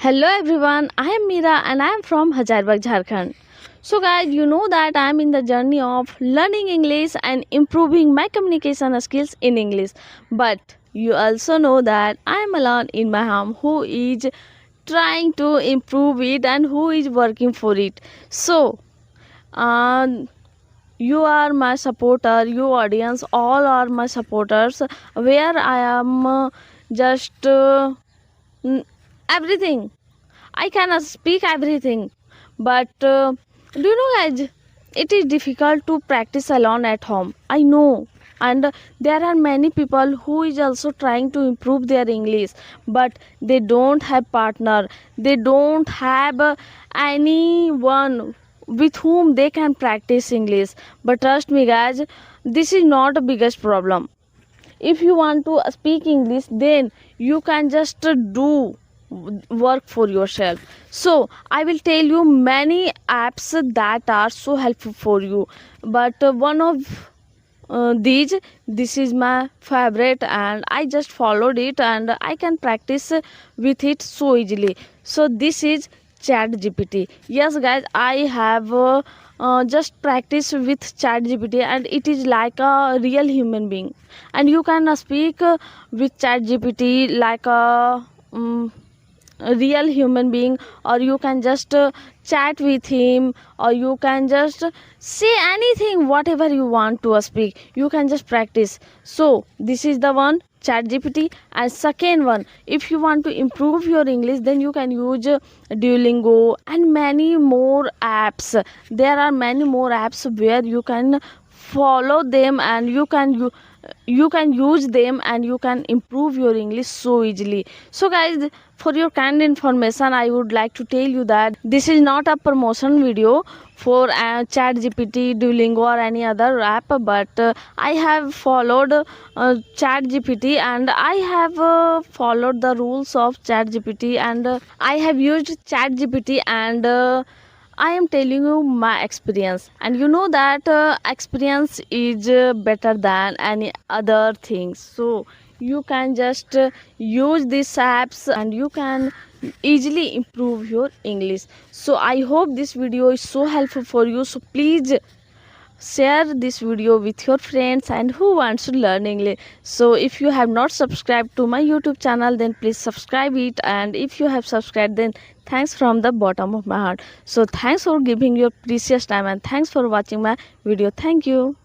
Hello everyone, I am Meera and I am from Hazaribagh, Jharkhand. So guys, you know that I am in the journey of learning English and improving my communication skills in English. But you also know that I am alone in my home who is trying to improve it and who is working for it. So, uh, you are my supporter, you audience, all are my supporters. Where I am just everything. I cannot speak everything, but do you know, guys, it is difficult to practice alone at home. I know, and there are many people who is also trying to improve their English, but they don't have partner. They don't have anyone with whom they can practice English. But trust me, guys, this is not the biggest problem. If you want to speak English, then you can just do work for yourself. So I will tell you many apps that are so helpful for you, but one of this is my favorite and I just followed it and I can practice with it so easily. So this is chat gpt. Yes guys, I have just practice with chat gpt and it is like a real human being, and you can speak with chat gpt like a real human being, or you can just chat with him, or you can just say anything whatever you want to speak. You can just practice. So this is the one, chat gpt. And second one, if you want to improve your English, then you can use duolingo and many more apps. There are many more apps where you can follow them and you can use them and you can improve your English so easily. So guys, for your kind information, I would like to tell you that this is not a promotion video for chat gpt, duolingo or any other app, but I have followed chat gpt and I have followed the rules of chat gpt, and I have used chat gpt, and I am telling you my experience, and you know that experience is better than any other things. So you can just use these apps and you can easily improve your English. So I hope this video is so helpful for you. So please share this video with your friends and who wants to learn English. So if you have not subscribed to my YouTube channel, then please subscribe it, and if you have subscribed, then thanks from the bottom of my heart. So thanks for giving your precious time and thanks for watching my video. Thank you.